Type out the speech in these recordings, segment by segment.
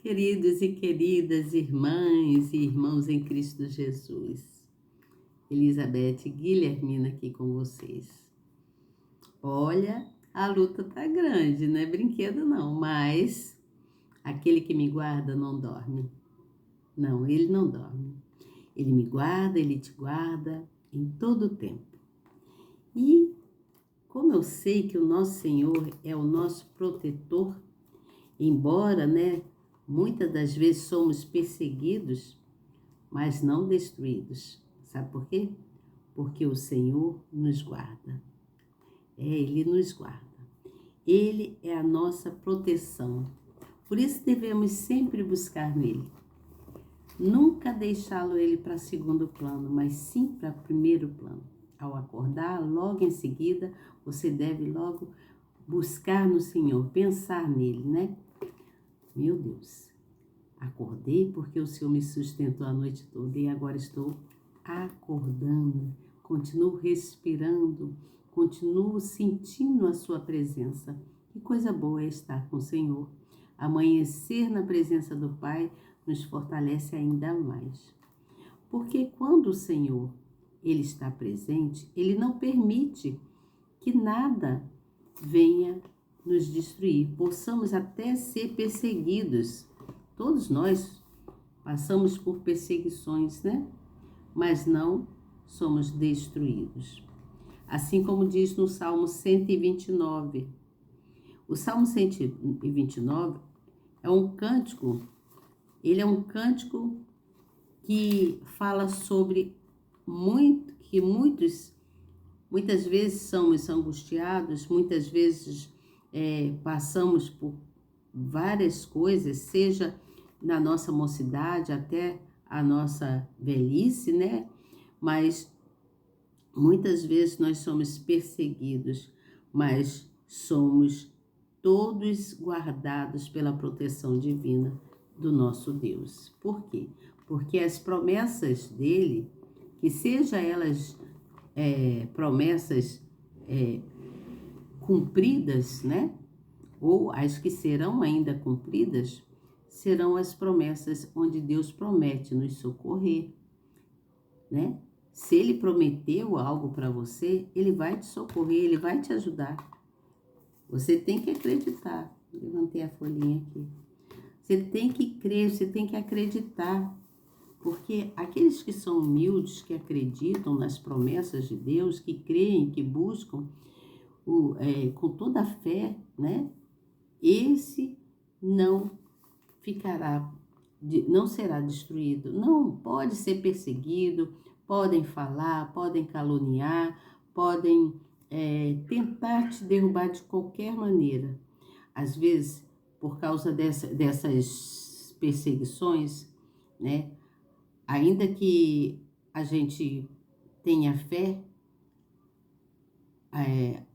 Queridos e queridas irmãs e irmãos em Cristo Jesus, Elizabeth Guilhermina aqui com vocês. Olha, a luta tá grande, não é brinquedo não, mas aquele que me guarda não dorme. Não, ele não dorme. Ele me guarda, ele te guarda em todo o tempo. E como eu sei que o nosso Senhor é o nosso protetor, embora, muitas das vezes somos perseguidos, mas não destruídos. Sabe por quê? Porque o Senhor nos guarda. Ele nos guarda. Ele é a nossa proteção. Por isso devemos sempre buscar nele. Nunca deixá-lo ele para segundo plano, mas sim para primeiro plano. Ao acordar, logo em seguida, você deve logo buscar no Senhor, pensar nele, Meu Deus, acordei porque o Senhor me sustentou a noite toda e agora estou acordando, continuo respirando, continuo sentindo a sua presença. Que coisa boa é estar com o Senhor. Amanhecer na presença do Pai nos fortalece ainda mais. Porque quando o Senhor, Ele está presente, Ele não permite que nada venha nos destruir. Possamos até ser perseguidos. Todos nós passamos por perseguições, Mas não somos destruídos. Assim como diz no Salmo 129. O Salmo 129 é um cântico, ele é um cântico que fala sobre que muitas vezes somos angustiados, muitas vezes passamos por várias coisas, seja na nossa mocidade até a nossa velhice, Mas muitas vezes nós somos perseguidos, mas somos todos guardados pela proteção divina do nosso Deus. Por quê? Porque as promessas dele, que seja elas promessas cumpridas, Ou as que serão ainda cumpridas, serão as promessas onde Deus promete nos socorrer, Se Ele prometeu algo para você, Ele vai te socorrer, Ele vai te ajudar. Você tem que acreditar. Levantei a folhinha aqui. Você tem que crer, você tem que acreditar. Porque aqueles que são humildes, que acreditam nas promessas de Deus, que creem, que buscam com toda a fé, Esse não ficará, não será destruído. Não pode ser perseguido, podem falar, podem caluniar, podem tentar te derrubar de qualquer maneira. Às vezes, por causa dessas perseguições, ainda que a gente tenha fé,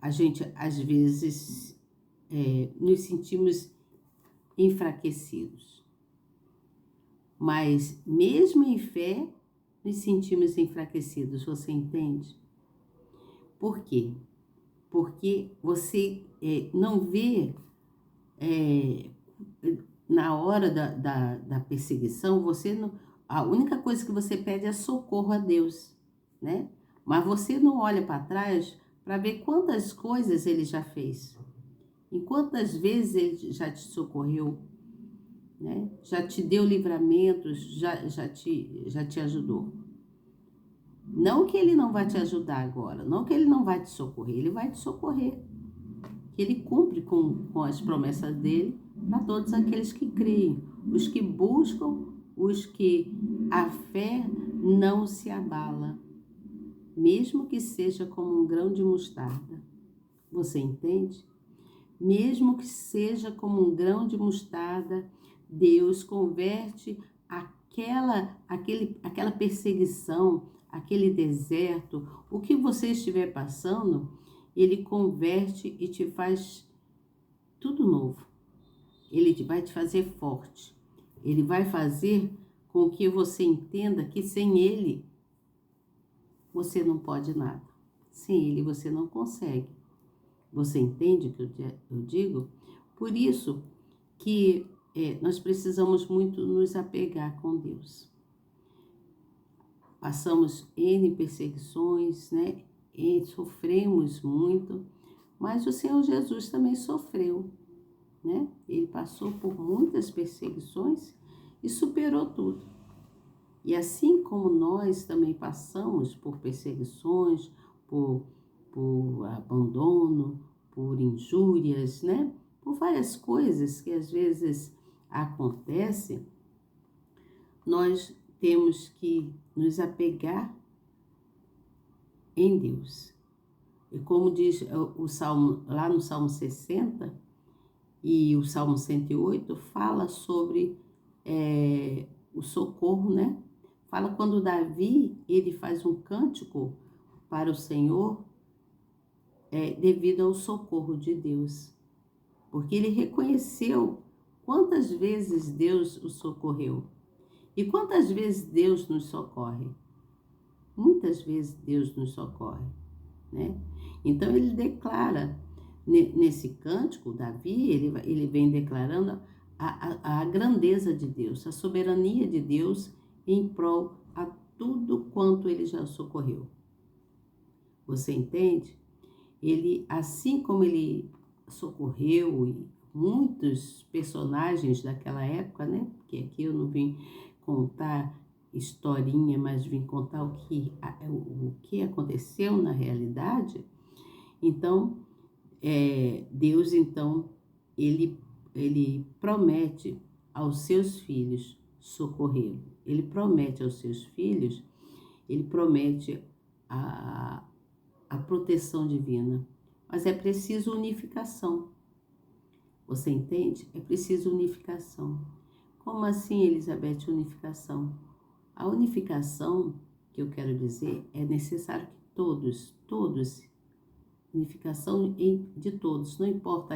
a gente às vezes nos sentimos enfraquecidos. Mas mesmo em fé, nos sentimos enfraquecidos, você entende? Por quê? Porque você não vê, na hora da perseguição, você não, a única coisa que você pede é socorro a Deus, Mas você não olha para trás para ver quantas coisas Ele já fez. E quantas vezes Ele já te socorreu, Já te deu livramentos, já te ajudou. Não que Ele não vai te ajudar agora, não que Ele não vai te socorrer, Ele vai te socorrer. Ele cumpre com as promessas dEle para todos aqueles que creem, os que buscam, os que a fé não se abala, mesmo que seja como um grão de mostarda. Você entende? Mesmo que seja como um grão de mostarda, Deus converte aquela perseguição, aquele deserto, o que você estiver passando, Ele converte e te faz tudo novo. Ele vai te fazer forte. Ele vai fazer com que você entenda que sem Ele, você não pode nada. Sem Ele, você não consegue. Você entende o que eu digo? Por isso que nós precisamos muito nos apegar com Deus. Passamos N perseguições, né? E sofremos muito, mas o Senhor Jesus também sofreu, né? Ele passou por muitas perseguições e superou tudo. E assim como nós também passamos por perseguições, por abandono, por injúrias, né? Por várias coisas que às vezes acontecem, nós temos que nos apegar em Deus. E como diz o Salmo, lá no Salmo 60 e o Salmo 108, fala sobre o socorro, né? Fala quando Davi, ele faz um cântico para o Senhor devido ao socorro de Deus. Porque ele reconheceu quantas vezes Deus o socorreu. E quantas vezes Deus nos socorre? Muitas vezes Deus nos socorre, né? Então ele declara, nesse cântico, Davi, ele vem declarando a grandeza de Deus, a soberania de Deus em prol a tudo quanto ele já socorreu. Você entende? Ele, assim como ele socorreu muitos personagens daquela época, né? Porque aqui eu não vim contar historinha, mas vim contar o que aconteceu na realidade. Então, Deus, então, ele promete aos seus filhos socorrê-lo. Ele promete aos seus filhos, ele promete a proteção divina. Mas é preciso unificação. Você entende? É preciso unificação. Como assim, Elizabeth, unificação? A unificação, que eu quero dizer, é necessário que todos, unificação de todos, não importa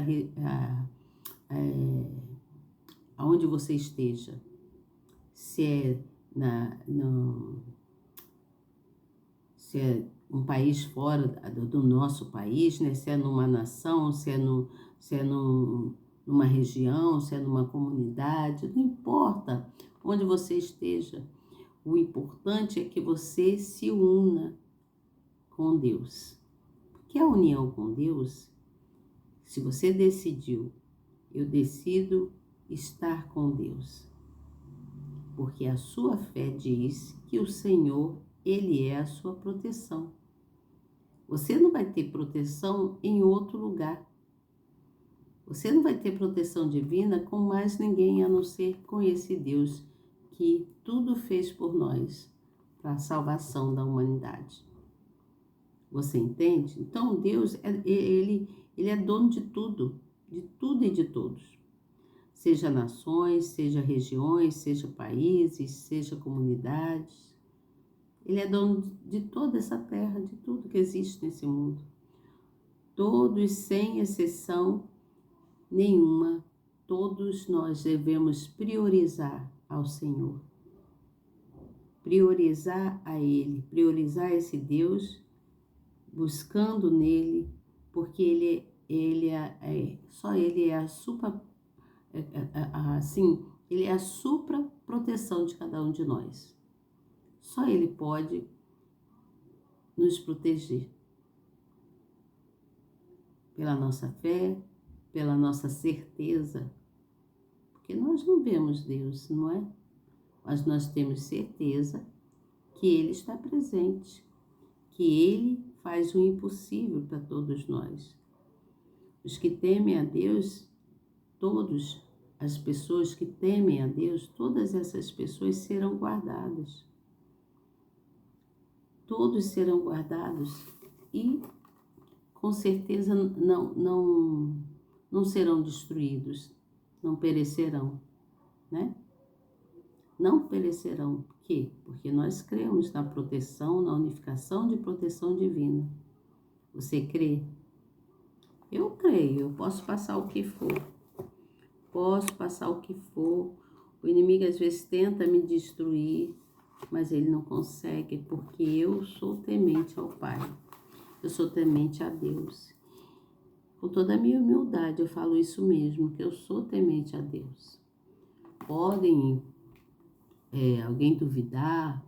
aonde você esteja, se é se é um país fora do nosso país, né? Se é numa nação, se é numa região, se é numa comunidade, não importa onde você esteja. O importante é que você se una com Deus. Porque a união com Deus, se você decidiu, eu decido estar com Deus. Porque a sua fé diz que o Senhor, Ele é a sua proteção. Você não vai ter proteção em outro lugar. Você não vai ter proteção divina com mais ninguém a não ser com esse Deus que tudo fez por nós para a salvação da humanidade. Você entende? Então Deus, ele é dono de tudo e de todos. Seja nações, seja regiões, seja países, seja comunidades. Ele é dono de toda essa terra, de tudo que existe nesse mundo. Todos, sem exceção nenhuma, todos nós devemos priorizar ao Senhor. Priorizar a Ele, priorizar esse Deus, buscando nele, porque só Ele é Ele é a supra proteção de cada um de nós. Só Ele pode nos proteger. Pela nossa fé, pela nossa certeza. Porque nós não vemos Deus, não é? Mas nós temos certeza que Ele está presente. Que Ele faz o impossível para todos nós. Os que temem a Deus, as pessoas que temem a Deus, todas essas pessoas serão guardadas. Todos serão guardados e com certeza não serão destruídos, não perecerão, né? Não perecerão. Por quê? Porque nós cremos na proteção, na unificação de proteção divina. Você crê? Eu creio, eu posso passar o que for. Posso passar o que for. O inimigo às vezes tenta me destruir, mas ele não consegue, porque eu sou temente ao Pai. Eu sou temente a Deus. Com toda a minha humildade, eu falo isso mesmo, que eu sou temente a Deus. podem alguém duvidar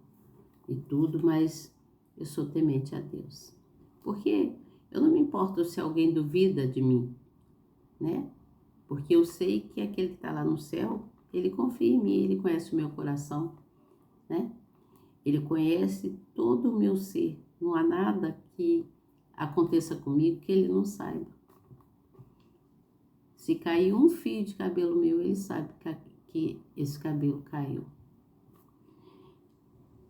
e tudo, mas eu sou temente a Deus. Porque eu não me importo se alguém duvida de mim, né? Porque eu sei que aquele que está lá no céu, ele confia em mim, ele conhece o meu coração, né? Ele conhece todo o meu ser. Não há nada que aconteça comigo que ele não saiba. Se cair um fio de cabelo meu, ele sabe que esse cabelo caiu.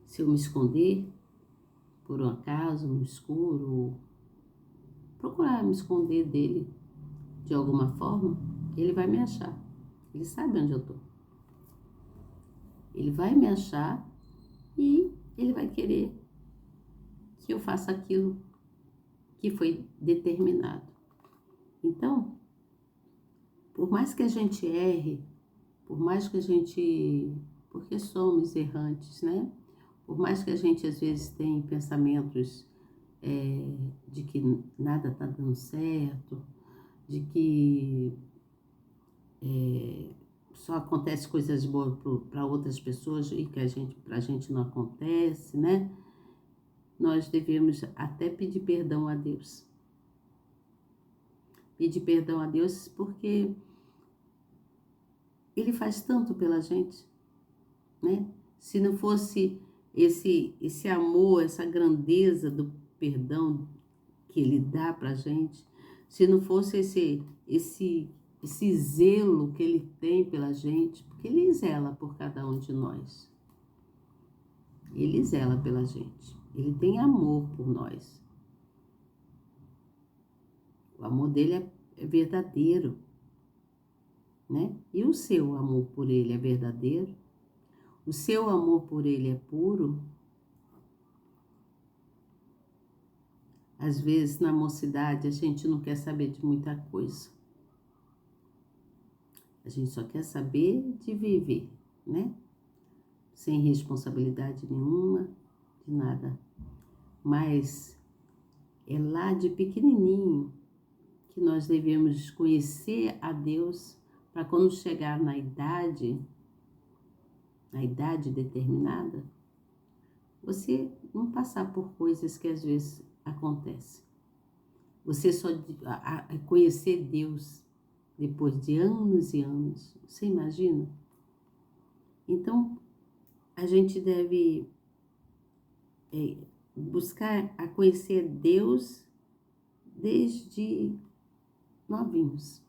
Se eu me esconder, por um acaso, no escuro, procurar me esconder dele de alguma forma, ele vai me achar. Ele sabe onde eu tô. Ele vai me achar e ele vai querer que eu faça aquilo que foi determinado. Então, por mais que a gente erre, por mais que a gente, porque somos errantes, né? Por mais que a gente às vezes tenha pensamentos de que nada está dando certo, de que só acontece coisas boas para outras pessoas e que para a gente não acontece, né? Nós devemos até pedir perdão a Deus. Pedir perdão a Deus porque Ele faz tanto pela gente, né? Se não fosse esse amor, essa grandeza do perdão que Ele dá pra gente, se não fosse esse zelo que Ele tem pela gente, porque Ele zela por cada um de nós. Ele zela pela gente. Ele tem amor por nós. O amor dele é verdadeiro, né? E o seu amor por ele é verdadeiro? O seu amor por ele é puro? Às vezes, na mocidade, a gente não quer saber de muita coisa. A gente só quer saber de viver, né? Sem responsabilidade nenhuma, de nada. Mas é lá de pequenininho que nós devemos conhecer a Deus para quando chegar na idade determinada, você não passar por coisas que às vezes acontecem. Você só conhecer Deus depois de anos e anos. Você imagina? Então, a gente deve buscar a conhecer Deus desde novinhos,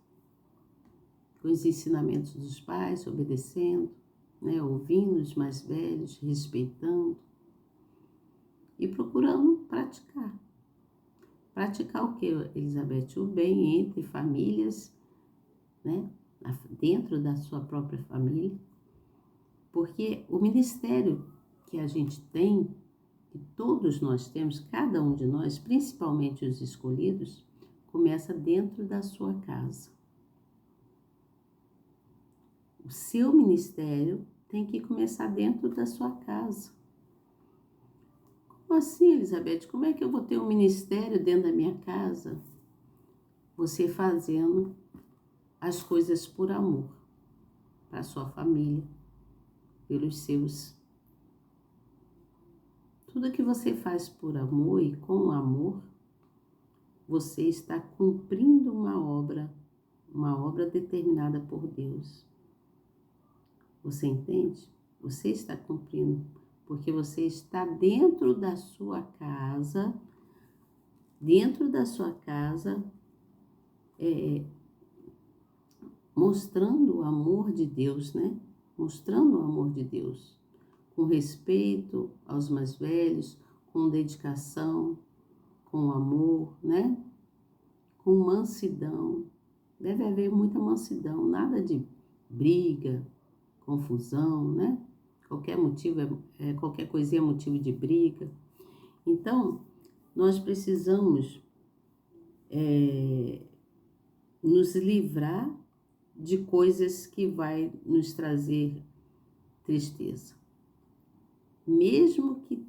com os ensinamentos dos pais, obedecendo, né, ouvindo os mais velhos, respeitando e procurando praticar. Praticar o que, Elizabeth? O bem entre famílias, né, dentro da sua própria família, porque o ministério que a gente tem, que todos nós temos, cada um de nós, principalmente os escolhidos, começa dentro da sua casa. O seu ministério tem que começar dentro da sua casa. Como assim, Elizabeth? Como é que eu vou ter um ministério dentro da minha casa? Você fazendo as coisas por amor, para a sua família, pelos seus. Tudo que você faz por amor e com amor, você está cumprindo uma obra determinada por Deus. Você entende? Você está cumprindo, porque você está dentro da sua casa, mostrando o amor de Deus, né? Mostrando o amor de Deus, com respeito aos mais velhos, com dedicação, com amor, né? Com mansidão. Deve haver muita mansidão, nada de briga, confusão, né? Qualquer motivo, qualquer coisinha é motivo de briga. Então, nós precisamos nos livrar de coisas que vai nos trazer tristeza. Mesmo que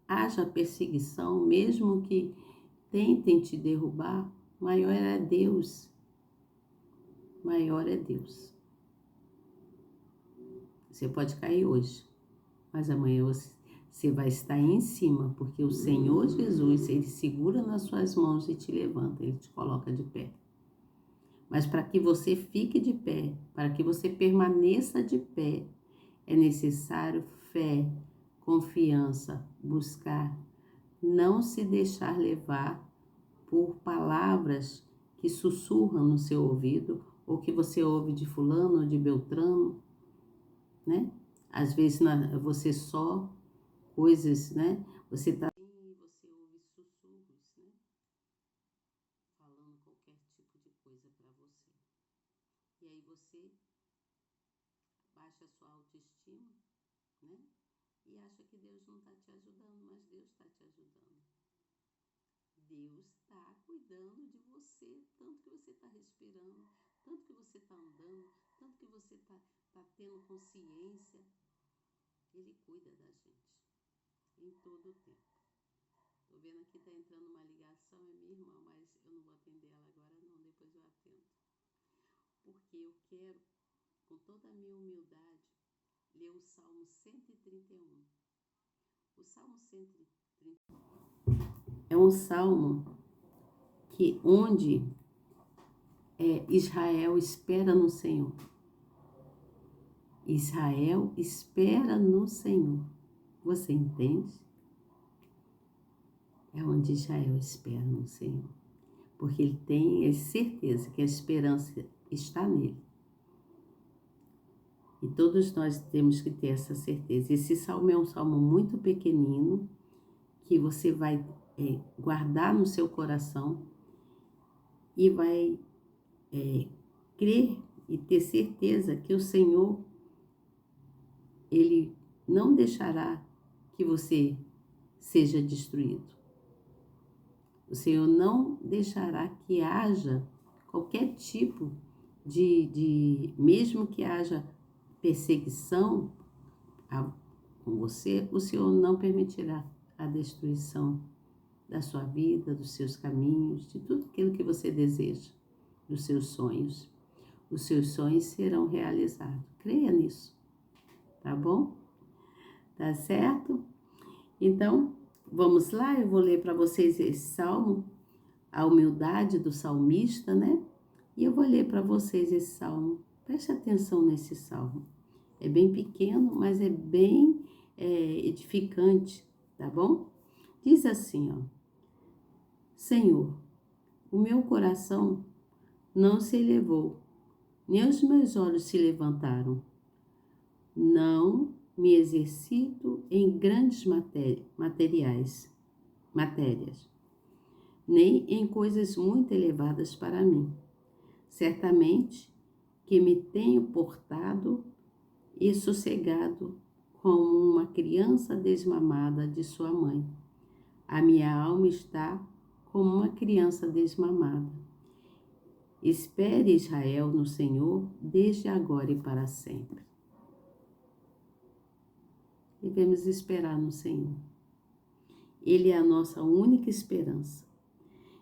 haja perseguição, mesmo que tentem te derrubar, maior é Deus. Maior é Deus. Você pode cair hoje, mas amanhã você vai estar em cima, porque o Senhor Jesus, Ele segura nas suas mãos e te levanta, Ele te coloca de pé. Mas para que você fique de pé, para que você permaneça de pé, é necessário fé, confiança, buscar, não se deixar levar por palavras que sussurram no seu ouvido, ou que você ouve de fulano ou de beltrano, né? Às vezes você só coisas, né? Você tá e você ouve sussurros, né? Falando qualquer tipo de coisa para você. E aí você baixa a sua autoestima, né? E acha que Deus não está te ajudando, mas Deus está te ajudando. Deus está cuidando de você, tanto que você está respirando, tanto que você está andando, tanto que você tá tendo consciência. Ele cuida da gente em todo o tempo. Tô vendo aqui, tá entrando uma ligação, é minha irmã, mas eu não vou atender ela agora não, depois eu atendo. Porque eu quero, com toda a minha humildade, ler o Salmo 131. O Salmo 131 é um salmo que onde Israel espera no Senhor. Israel espera no Senhor. Você entende? É onde Israel espera no Senhor. Porque ele tem a certeza que a esperança está nele. E todos nós temos que ter essa certeza. Esse salmo é um salmo muito pequenino, que você vai guardar no seu coração e vai crer e ter certeza que o Senhor, Ele não deixará que você seja destruído. O Senhor não deixará que haja qualquer tipo mesmo que haja perseguição com você, o Senhor não permitirá a destruição da sua vida, dos seus caminhos, de tudo aquilo que você deseja, dos seus sonhos. Os seus sonhos serão realizados. Creia nisso, tá bom? Tá certo? Então, vamos lá, eu vou ler para vocês esse salmo, a humildade do salmista, né? E eu vou ler para vocês esse salmo. Preste atenção nesse salmo. É bem pequeno, mas é bem edificante, tá bom? Diz assim, ó. Senhor, o meu coração não se elevou, nem os meus olhos se levantaram. Não me exercito em grandes matérias, nem em coisas muito elevadas para mim. Certamente que me tenho portado e sossegado como uma criança desmamada de sua mãe. A minha alma está como uma criança desmamada. Espere, Israel, no Senhor, desde agora e para sempre. Devemos esperar no Senhor. Ele é a nossa única esperança.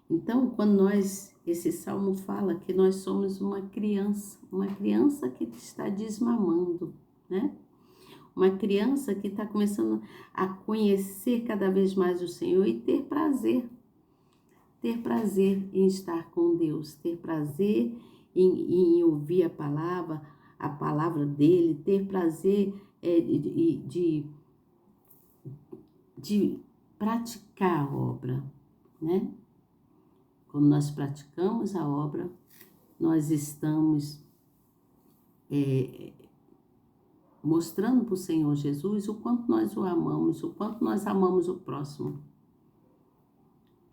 Então, quando esse salmo fala que nós somos uma criança que está desmamando, né? Uma criança que está começando a conhecer cada vez mais o Senhor e ter prazer em estar com Deus, ter prazer em ouvir a palavra dele, ter prazer de praticar a obra, né? Quando nós praticamos a obra, nós estamos mostrando para o Senhor Jesus o quanto nós o amamos, o quanto nós amamos o próximo.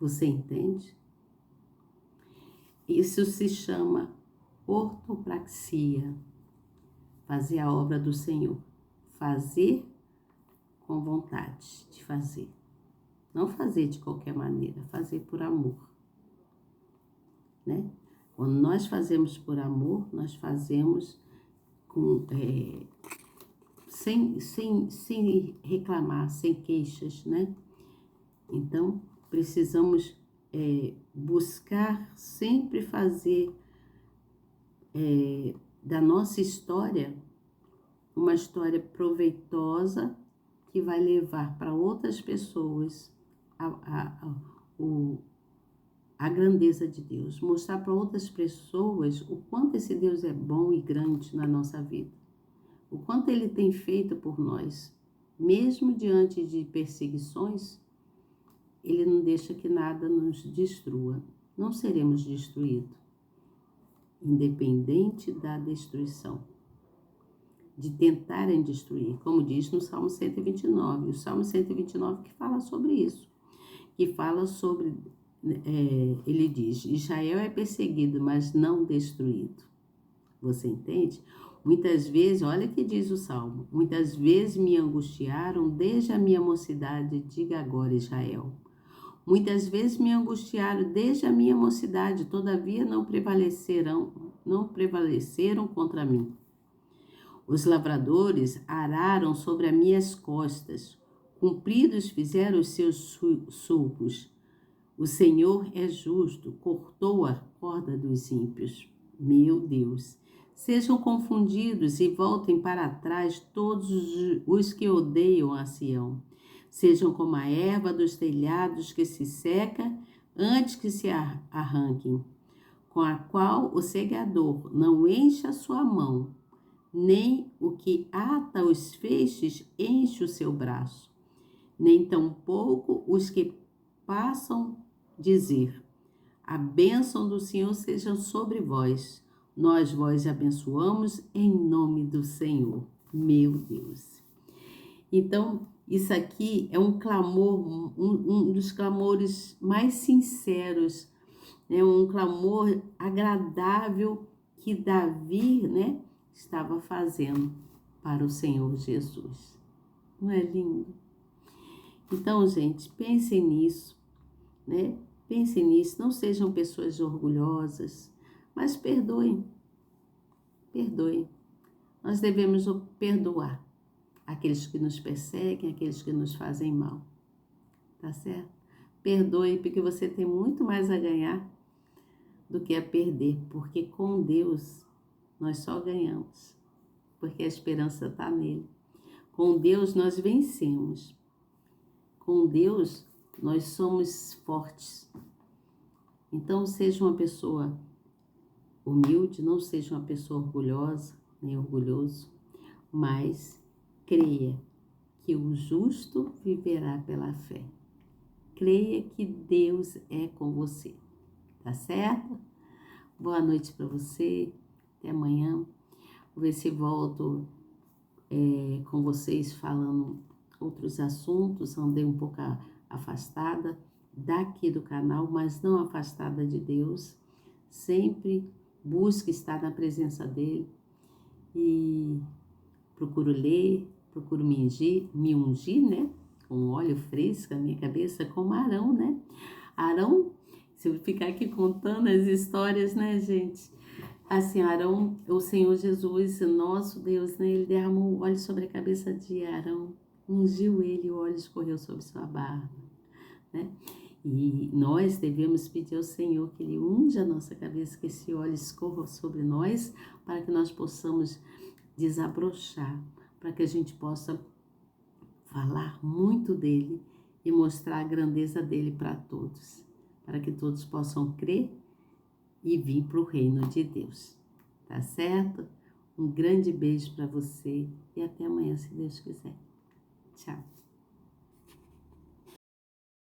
Você entende? Isso se chama ortopraxia, fazer a obra do Senhor, fazer com vontade de fazer, não fazer de qualquer maneira, fazer por amor, né? Quando nós fazemos por amor, nós fazemos sem reclamar, sem queixas, né? Então, precisamos buscar sempre fazer da nossa história uma história proveitosa que vai levar para outras pessoas a grandeza de Deus, mostrar para outras pessoas o quanto esse Deus é bom e grande na nossa vida, o quanto Ele tem feito por nós. Mesmo diante de perseguições, Ele não deixa que nada nos destrua. Não seremos destruídos, independente da destruição, de tentarem destruir, como diz no Salmo 129. O Salmo 129 que fala sobre isso, que fala sobre, ele diz, Israel é perseguido, mas não destruído. Você entende? Muitas vezes, olha o que diz o Salmo, muitas vezes me angustiaram desde a minha mocidade, diga agora Israel. Muitas vezes me angustiaram desde a minha mocidade, todavia não prevaleceram contra mim. Os lavradores araram sobre as minhas costas, cumpridos fizeram os seus sulcos. O Senhor é justo, cortou a corda dos ímpios. Meu Deus, sejam confundidos e voltem para trás todos os que odeiam a Sião. Sejam como a erva dos telhados que se seca antes que se arranquem, com a qual o segador não enche a sua mão, nem o que ata os feixes enche o seu braço, nem tampouco os que passam dizer, a bênção do Senhor seja sobre vós, nós vós abençoamos em nome do Senhor. Meu Deus. Então, isso aqui é um clamor, um dos clamores mais sinceros, né? Um clamor agradável que Davi, né, estava fazendo para o Senhor Jesus. Não é lindo? Então, gente, pensem nisso, né? Pensem nisso, não sejam pessoas orgulhosas, mas perdoem. Perdoem. Nós devemos perdoar aqueles que nos perseguem, aqueles que nos fazem mal. Tá certo? Perdoe, porque você tem muito mais a ganhar do que a perder, porque com Deus nós só ganhamos, porque a esperança está nele. Com Deus nós vencemos. Com Deus nós somos fortes. Então seja uma pessoa humilde, não seja uma pessoa orgulhosa, nem orgulhoso, mas creia que o justo viverá pela fé. Creia que Deus é com você, tá certo? Boa noite para você, até amanhã. Vou ver se volto com vocês falando outros assuntos. Andei um pouco afastada daqui do canal, mas não afastada de Deus. Sempre busco estar na presença dele e procuro ler, procuro me ungir, né? Com óleo fresco na minha cabeça, como Arão, né? Arão, se eu ficar aqui contando as histórias, né, gente? Assim, Arão, o Senhor Jesus, nosso Deus, né? Ele derramou óleo sobre a cabeça de Arão, ungiu ele e o óleo escorreu sobre sua barba, né? E nós devemos pedir ao Senhor que Ele unja a nossa cabeça, que esse óleo escorra sobre nós, para que nós possamos desabrochar, para que a gente possa falar muito dele e mostrar a grandeza dele para todos, para que todos possam crer e vir para o reino de Deus. Tá certo? Um grande beijo para você e até amanhã, se Deus quiser.